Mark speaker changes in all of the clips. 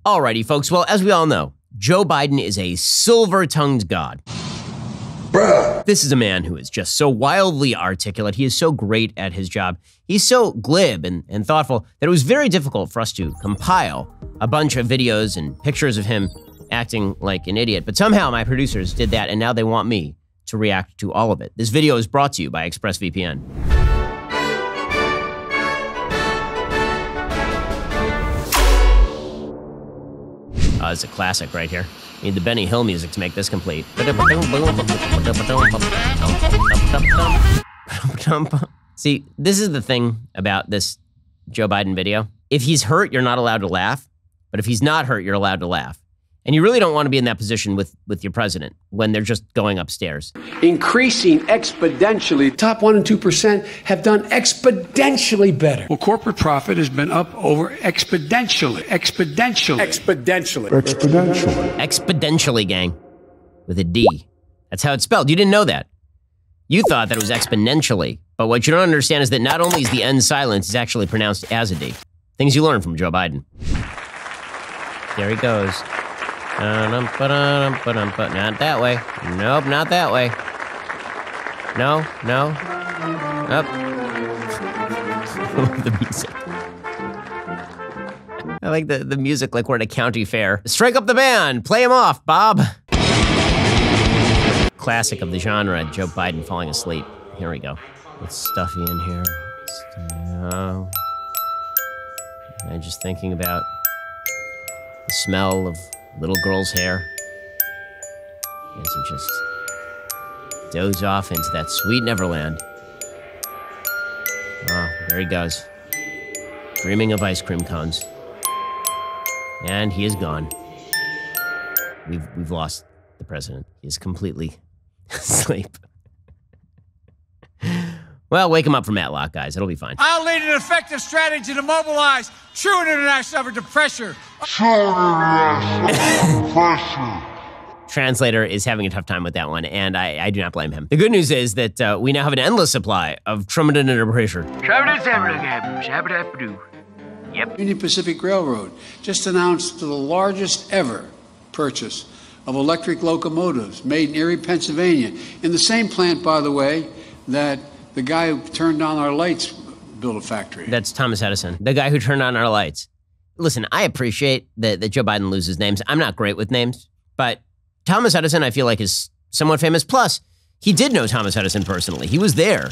Speaker 1: Alrighty, folks. Well, as we all know, Joe Biden is a silver-tongued god.
Speaker 2: Bruh.
Speaker 1: This is a man who is just so wildly articulate. He is so great at his job. He's so glib and thoughtful that it was very difficult for us to compile a bunch of videos and pictures of him acting like an idiot. But somehow my producers did that, and now they want me to react to all of it. This video is brought to you by ExpressVPN. Oh, it's a classic right here. Need the Benny Hill music to make this complete. See, this is the thing about this Joe Biden video. If he's hurt, you're not allowed to laugh. But if he's not hurt, you're allowed to laugh. And you really don't want to be in that position with your president when they're just going upstairs.
Speaker 3: Increasing exponentially. Top 1 and 2% have done exponentially better.
Speaker 4: Well, corporate profit has been up over exponentially.
Speaker 1: Exponentially, gang. With a D. That's how it's spelled. You didn't know that. You thought that it was exponentially. But what you don't understand is that not only is the N silent, it's actually pronounced as a D. Things you learn from Joe Biden. There he goes. Not that way. Nope, not that way. No. Up. The music. I like the music like we're at a county fair. Strike up the band. Play him off, Bob. Classic of the genre, Joe Biden falling asleep. Here we go. It's stuffy in here. No. I'm just thinking about the smell of little girl's hair as he just doze off into that sweet Neverland. Oh, there he goes, dreaming of ice cream cones. And he is gone. We've lost the president. He is completely asleep. Well, wake him up from Matlock, guys. It'll be fine.
Speaker 5: I'll lead an effective strategy to mobilize true international effort to pressure.
Speaker 1: Translator is having a tough time with that one, and I do not blame him. The good news is that we now have an endless supply of Truman under pressure. Yep.
Speaker 3: Union Pacific Railroad just announced the largest ever purchase of electric locomotives made in Erie, Pennsylvania. In the same plant, by the way, that the guy who turned on our lights built a factory.
Speaker 1: That's Thomas Edison, the guy who turned on our lights. Listen, I appreciate that Joe Biden loses names. I'm not great with names, but Thomas Edison, I feel like, is somewhat famous. Plus, he did know Thomas Edison personally. He was there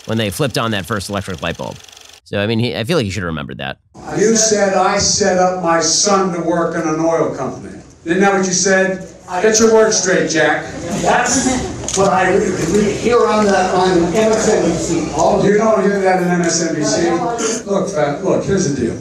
Speaker 1: when they flipped on that first electric light bulb. So, I mean, I feel like he should have remembered that.
Speaker 6: You said I set up my son to work in an oil company. Isn't that what you said? Get your words straight, Jack.
Speaker 7: That's what I hear on MSNBC.
Speaker 6: You don't hear that in MSNBC? Look, fat, look, here's the deal.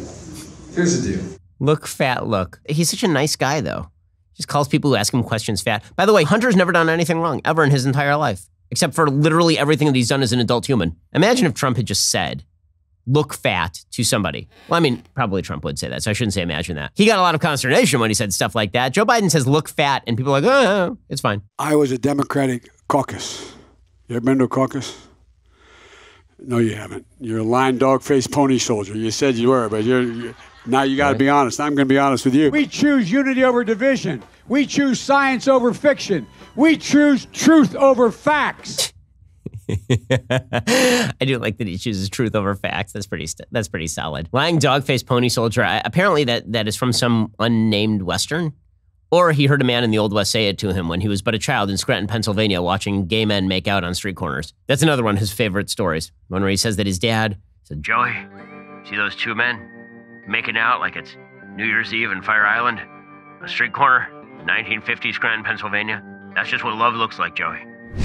Speaker 6: Here's the deal.
Speaker 1: Look, fat, look. He's such a nice guy, though. Just calls people who ask him questions fat. By the way, Hunter's never done anything wrong, ever in his entire life. Except for literally everything that he's done as an adult human. Imagine if Trump had just said, look fat to somebody. Well, I mean, probably Trump would say that, so I shouldn't say imagine that. He got a lot of consternation when he said stuff like that. Joe Biden says look fat, and people are like, oh, it's fine.
Speaker 4: I was a Democratic caucus. You ever been to a caucus? No, you haven't. You're a lying dog-faced pony soldier. You said you were, but now you got to be honest. I'm going to be honest with you.
Speaker 5: We choose unity over division. We choose science over fiction. We choose truth over facts.
Speaker 1: I do like that he chooses truth over facts. That's pretty solid. Lying dog-faced pony soldier. Apparently that is from some unnamed Western. Or he heard a man in the Old West say it to him when he was but a child in Scranton, Pennsylvania, watching gay men make out on street corners. That's another one of his favorite stories. One where he says that his dad said, Joey, see those two men making out like it's New Year's Eve in Fire Island? A street corner, 1950 Scranton, Pennsylvania. That's just what love looks like, Joey.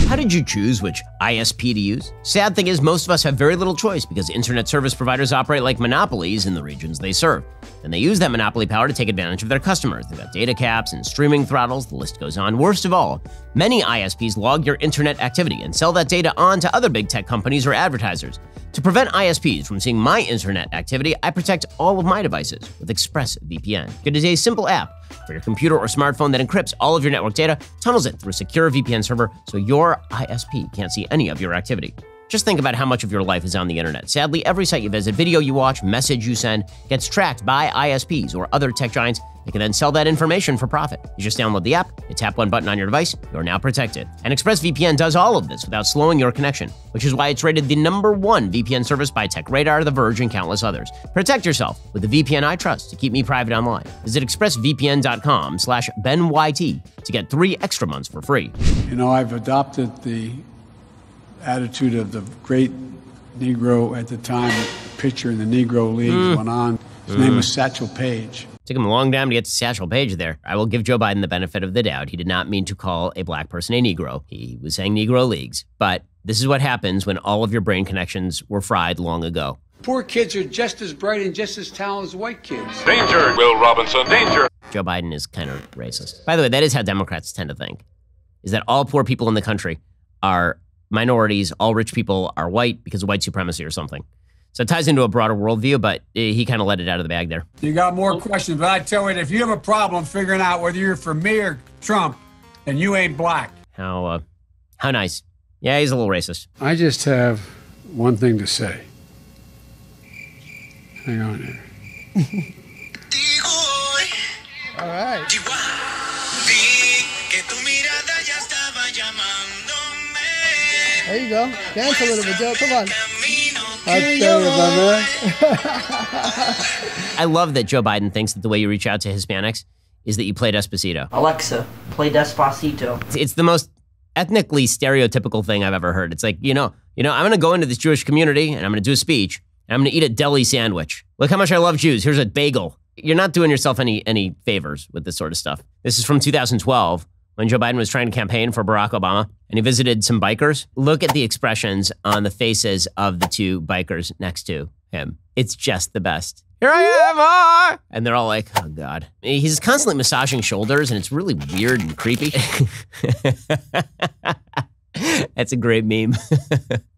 Speaker 1: How did you choose which ISP to use? Sad thing is, most of us have very little choice because internet service providers operate like monopolies in the regions they serve. And they use that monopoly power to take advantage of their customers. They've got data caps and streaming throttles, the list goes on. Worst of all, many ISPs log your internet activity and sell that data on to other big tech companies or advertisers. To prevent ISPs from seeing my internet activity, I protect all of my devices with ExpressVPN. It is a simple app for your computer or smartphone that encrypts all of your network data, tunnels it through a secure VPN server so your ISP can't see any of your activity. Just think about how much of your life is on the internet. Sadly, every site you visit, video you watch, message you send gets tracked by ISPs or other tech giants They can then sell that information for profit. You just download the app, you tap one button on your device, you're now protected. And ExpressVPN does all of this without slowing your connection, which is why it's rated the #1 VPN service by TechRadar, The Verge, and countless others. Protect yourself with the VPN I trust to keep me private online. Visit expressvpn.com/BenYT to get 3 extra months for free.
Speaker 3: You know, I've adopted the attitude of the great Negro at the time, pitcher in the Negro Leagues went on. His name was Satchel Paige.
Speaker 1: Took him a long time to get to Satchel Paige there. I will give Joe Biden the benefit of the doubt. He did not mean to call a black person a Negro. He was saying Negro Leagues. But this is what happens when all of your brain connections were fried long ago.
Speaker 3: Poor kids are just as bright and just as talented as white kids.
Speaker 2: Danger, Will Robinson, danger.
Speaker 1: Joe Biden is kind of racist. By the way, that is how Democrats tend to think, is that all poor people in the country are minorities, all rich people are white because of white supremacy or something. So it ties into a broader worldview, but he kind of let it out of the bag there.
Speaker 5: You got more questions, but I tell you, if you have a problem figuring out whether you're for me or Trump, then you ain't black.
Speaker 1: How nice. Yeah, he's a little racist.
Speaker 3: I just have one thing to say. Hang on here.
Speaker 8: All right. There you go. Dance a little bit, Joe. Come on.
Speaker 1: I love that Joe Biden thinks that the way you reach out to Hispanics is that you play Despacito.
Speaker 9: Alexa, play Despacito.
Speaker 1: It's the most ethnically stereotypical thing I've ever heard. It's like, I'm going to go into this Jewish community and I'm going to do a speech and I'm going to eat a deli sandwich. Look how much I love Jews. Here's a bagel. You're not doing yourself any favors with this sort of stuff. This is from 2012. When Joe Biden was trying to campaign for Barack Obama and he visited some bikers. Look at the expressions on the faces of the 2 bikers next to him. It's just the best. Here I am, and they're all like, oh God. He's constantly massaging shoulders and it's really weird and creepy. That's a great meme.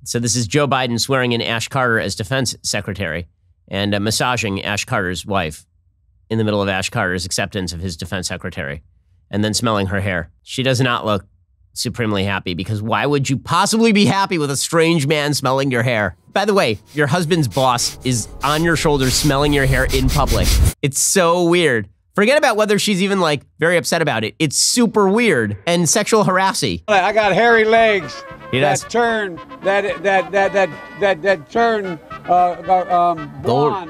Speaker 1: So this is Joe Biden swearing in Ash Carter as defense secretary and massaging Ash Carter's wife in the middle of Ash Carter's acceptance of his defense secretary. And then smelling her hair. She does not look supremely happy because why would you possibly be happy with a strange man smelling your hair? By the way, your husband's boss is on your shoulders smelling your hair in public. It's so weird. Forget about whether she's even like very upset about it. It's super weird and sexual harassy.
Speaker 5: I got hairy legs
Speaker 1: does.
Speaker 5: that turn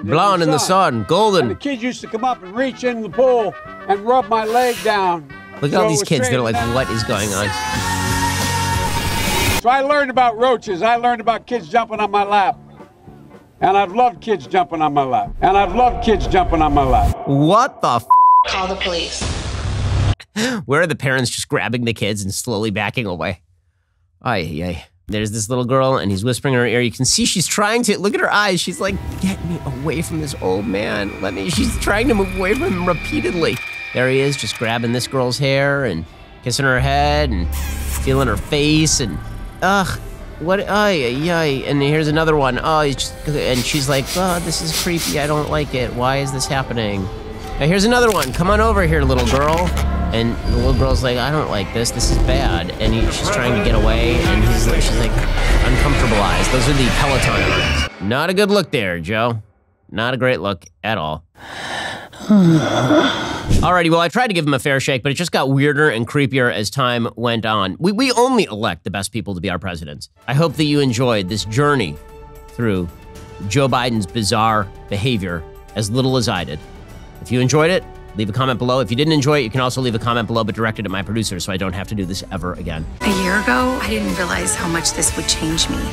Speaker 1: blonde in the sun, golden.
Speaker 5: And the kids used to come up and reach in the pool and rub my leg down.
Speaker 1: Look at all these kids. They're like, what is going on?
Speaker 5: So I learned about roaches. I learned about kids jumping on my lap. And I've loved kids jumping on my lap. And I've loved kids jumping on my lap.
Speaker 1: What the f?
Speaker 10: Call the police.
Speaker 1: Where are the parents just grabbing the kids and slowly backing away? Ay, ay. There's this little girl and he's whispering in her ear. You can see she's trying to, look at her eyes. She's like, get me away from this old man. She's trying to move away from him repeatedly. There he is, just grabbing this girl's hair and kissing her head and feeling her face and, what, ay, ay, ay. And here's another one. And she's like, oh, this is creepy. I don't like it. Why is this happening? Now here's another one. Come on over here, little girl. And the little girl's like, I don't like this. This is bad. And she's trying to get away. And she's like, uncomfortable-ized. Those are the Peloton eyes. Not a good look there, Joe. Not a great look at all. Alrighty, well, I tried to give him a fair shake, but it just got weirder and creepier as time went on. We only elect the best people to be our presidents. I hope that you enjoyed this journey through Joe Biden's bizarre behavior as little as I did. If you enjoyed it, leave a comment below. If you didn't enjoy it, you can also leave a comment below, but direct it at my producer so I don't have to do this ever again.
Speaker 10: A year ago, I didn't realize how much this would change me.